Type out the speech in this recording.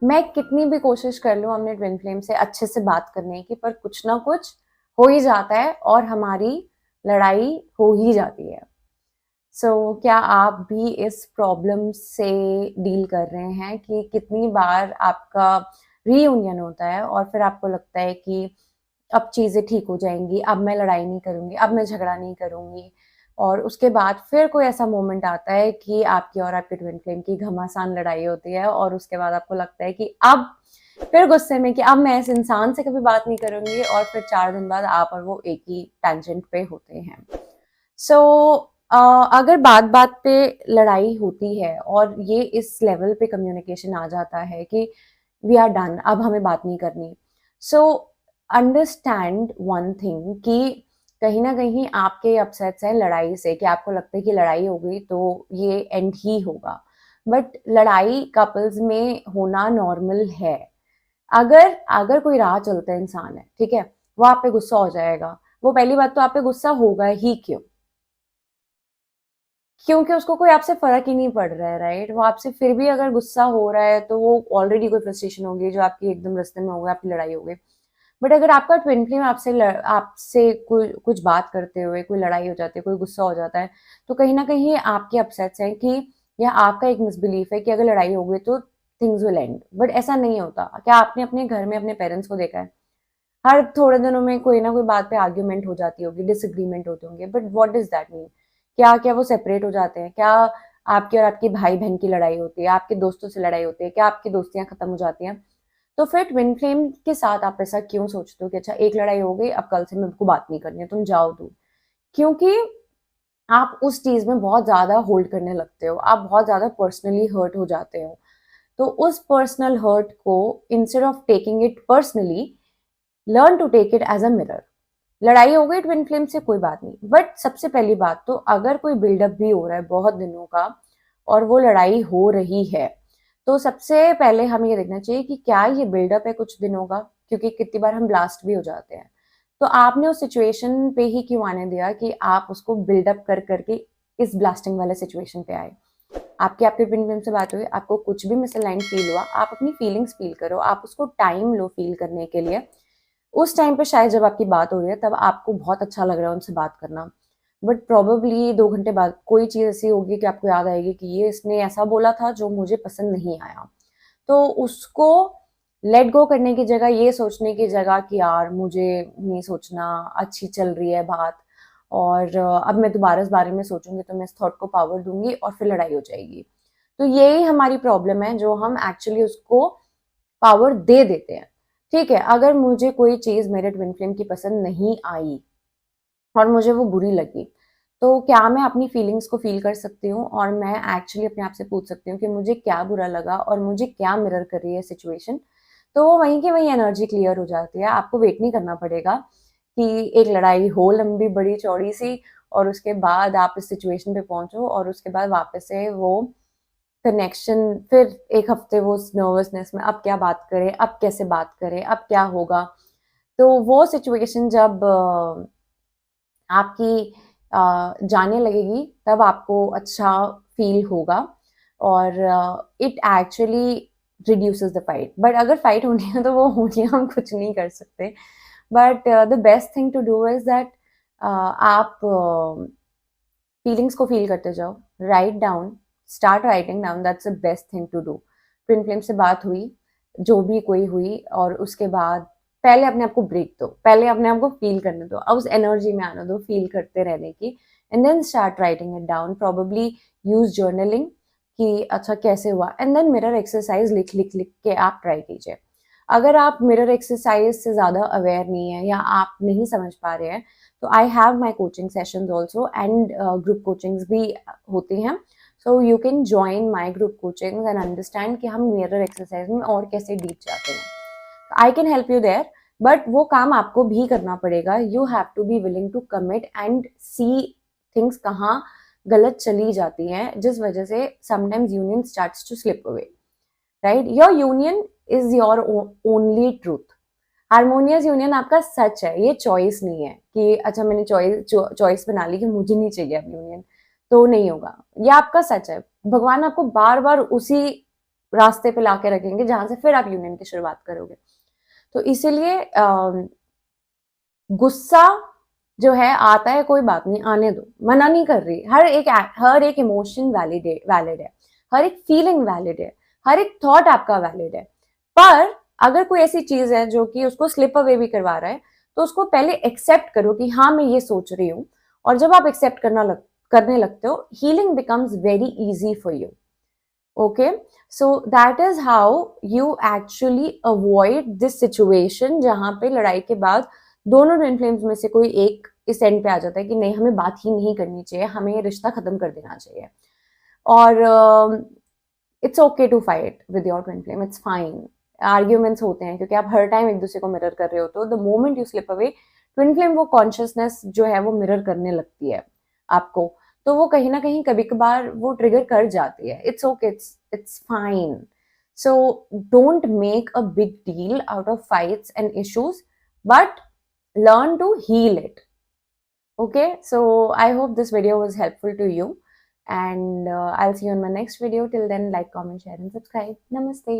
मैं कितनी भी कोशिश कर लूँ अपने ट्विन फ्लेम से अच्छे से बात करने की, पर कुछ ना कुछ हो ही जाता है और हमारी लड़ाई हो ही जाती है। क्या आप भी इस प्रॉब्लम से डील कर रहे हैं कि कितनी बार आपका रीयूनियन होता है और फिर आपको लगता है कि अब चीज़ें ठीक हो जाएँगी, अब मैं लड़ाई नहीं करूँगी, अब मैं झगड़ा नहीं करूँगी, और उसके बाद फिर कोई ऐसा मोमेंट आता है कि आपकी और आपके ट्विन फ्लेम की घमासान लड़ाई होती है और उसके बाद आपको लगता है कि अब फिर गुस्से में कि अब मैं इस इंसान से कभी बात नहीं करूँगी, और फिर 4 दिन बाद आप और वो एक ही टेंजेंट पे होते हैं। सो अगर बात-बात पे लड़ाई होती है और ये इस लेवल पे कम्युनिकेशन आ जाता है कि वी आर डन, अब हमें बात नहीं करनी। सो अंडरस्टैंड वन थिंग कि कहीं न कहीं आपके अपसेट्स हैं लड़ाई से, कि आपको लगता है कि लड़ाई हो गई तो ये एंड ही होगा। बट लड़ाई कपल्स में होना नॉर्मल है। अगर अगर कोई राह चलता इंसान है, ठीक है? वो आप पे गुस्सा हो जाएगा। वो पहली बात तो आप पे गुस्सा होगा ही क्यों? क्योंकि उसको कोई आपसे फ़र्क ही नहीं पड़ रहा है, राइट? वो आपसे फिर भी अगर गुस्सा हो रहा है तो वो ऑलरेडी कोई फ्रस्ट्रेशन होगी जो आपकी एकदम रास्ते में हो गई, आपकी लड़ाई हो गई। बट अगर आपका ट्विन फ्लेम आपसे कोई कुछ बात करते हुए कोई लड़ाई हो जाती है, कोई गुस्सा हो जाता है, तो कहीं न कहीं आपके अपसेट्स हैं कि, या आपका एक मिसबिलीफ है कि अगर लड़ाई हो गई तो थिंग्स विल एंड। बट ऐसा नहीं होता। क्या आपने अपने घर में अपने पेरेंट्स को देखा है? हर थोड़े दिनों में कोई ना कोई बात पे आर्ग्यूमेंट हो जाती होगी, डिसएग्रीमेंट होते होंगे, but what does that mean? क्या क्या वो सेपरेट हो जाते हैं? क्या आपकी और आपकी भाई बहन की लड़ाई होती है, आपके दोस्तों से लड़ाई होती है, क्या आपकी दोस्तियां खत्म हो जाती हैं? तो फिर ट्विन फ्लेम के साथ आप ऐसा क्यों सोचते हो कि अच्छा एक लड़ाई हो गई, अब कल से मेरे को बात नहीं करनी है, तुम जाओ दूर? क्योंकि आप उस चीज में बहुत ज्यादा होल्ड करने लगते हो, आप बहुत ज्यादा पर्सनली हर्ट हो जाते हो। तो उस पर्सनल हर्ट को, instead of taking it personally, learn to take it as a mirror. लड़ाई हो गई ट्विन फ्लेम से, कोई बात नहीं, बट सबसे पहली बात तो अगर कोई बिल्डअप भी हो रहा है बहुत दिनों का और वो लड़ाई हो रही है, तो सबसे पहले हमें ये देखना चाहिए कि क्या ये बिल्डअप है कुछ दिनों का, क्योंकि कितनी बार हम ब्लास्ट भी हो जाते हैं। तो आपने उस सिचुएशन पे ही क्यों आने दिया कि आप उसको बिल्डअप कर करके इस ब्लास्टिंग वाले सिचुएशन पे आए? आपकी आपके ट्विन फ्लेम से बात हुई, आपको कुछ भी मिसअलाइन फील हुआ, आप अपनी फीलिंग्स फील करो, आप उसको टाइम लो फील करने के लिए। उस टाइम पे शायद जब आपकी बात हो रही है तब आपको बहुत अच्छा लग रहा है उनसे बात करना, बट प्रोबेबली 2 घंटे बाद कोई चीज ऐसी होगी कि आपको याद आएगी कि ये इसने ऐसा बोला था जो मुझे पसंद नहीं आया। तो उसको लेट गो करने की जगह, ये सोचने की जगह कि यार मुझे नहीं सोचना, अच्छी चल रही है बात, और अब मैं दोबारा इस बारे में सोचूंगी तो मैं इस थॉट को पावर दूंगी और फिर लड़ाई हो जाएगी। तो यही हमारी प्रॉब्लम है, जो हम एक्चुअली उसको पावर दे देते हैं। ठीक है, अगर मुझे कोई चीज मेरे ट्विन फ्लेम की पसंद नहीं आई और मुझे वो बुरी लगी, तो क्या मैं अपनी फीलिंग्स को फील कर सकती हूँ और मैं एक्चुअली अपने आप से पूछ सकती हूँ कि मुझे क्या बुरा लगा और मुझे क्या मिरर कर रही है सिचुएशन? तो वो वहीं की वहीं एनर्जी क्लियर हो जाती है। आपको वेट नहीं करना पड़ेगा कि एक लड़ाई हो लंबी बड़ी चौड़ी सी और उसके बाद आप इस सिचुएशन पे पहुंचो और उसके बाद वापस से वो कनेक्शन, फिर एक हफ्ते वो नर्वसनेस में अब क्या बात करें, अब कैसे बात करें, अब क्या होगा? तो वो सिचुएशन जब आपकी जाने लगेगी तब आपको अच्छा फील होगा, और it actually reduces the fight. But अगर फाइट होनी है तो वो होनी है, हम कुछ नहीं कर सकते। But the best thing to do is that आप फीलिंग्स को फील करते जाओ, right down, start writing down, that's the best thing to do. Twin flame से बात हुई, जो भी कोई हुई, और उसके बाद पहले अपने आप को ब्रेक दो, पहले अपने आप को फील करने दो, अब उस एनर्जी में आने दो फील करते रहने की, and then start writing it down. Probably use journaling कि अच्छा कैसे हुआ, एंड देन मिरर एक्सरसाइज लिख लिख लिख के आप ट्राई कीजिए। अगर आप मिरर एक्सरसाइज से ज़्यादा अवेयर नहीं है या आप नहीं समझ पा रहे हैं, तो I have my coaching sessions also, and group coachings भी होती हैं। So you can join my group coaching and understand कि हम मिरर एक्सरसाइज में और कैसे डीप जाते हैं। I can help you there, but वो काम आपको भी करना पड़ेगा। You have to be willing to commit and see things कहाँ गलत चली जाती हैं, जिस वजह से sometimes union starts to slip away, right? Your union is your only truth. Harmonious union आपका सच है, ये चॉइस नहीं है कि अच्छा मैंने चॉइस बना ली कि मुझे नहीं चाहिए अब यूनियन, तो नहीं होगा। ये आपका सच है। भगवान आपको बार बार उसी रास्ते पे लाके रखेंगे जहां से फिर आप यूनियन की शुरुआत करोगे। तो इसीलिए गुस्सा जो है आता है, कोई बात नहीं, आने दो, मना नहीं कर रही। हर एक इमोशन वैलिड है, हर एक फीलिंग वैलिड है, हर एक थॉट आपका वैलिड है। पर अगर कोई ऐसी चीज है जो कि उसको स्लिप अवे भी करवा रहा है, तो उसको पहले एक्सेप्ट करो कि हाँ मैं ये सोच रही हूँ। और जब आप एक्सेप्ट करने लगते हो, healing becomes very easy for you. Okay, so that is how you actually avoid this situation जहां पे लड़ाई के बाद दोनों ट्विन फ्लेम्स में से कोई एक इस एंड पे आ जाता है कि नहीं, हमें बात ही नहीं करनी चाहिए, हमें ये रिश्ता खत्म कर देना चाहिए। और it's okay to fight with your twin flame, it's fine. Arguments होते हैं क्योंकि आप हर टाइम एक दूसरे को मिरर कर रहे हो, तो the moment you slip away, twin flame वो कॉन्शियसनेस जो है वो मिरर करने लगती है आपको। तो वो कहीं ना कहीं कभी कभार वो ट्रिगर कर जाती है। It's okay, it's fine. So don't make a big deal out of fights and issues, but learn to heal it. Okay, so I hope this video was helpful to you, and I'll see you in my next video. Till then, like, comment, share, and subscribe. Namaste.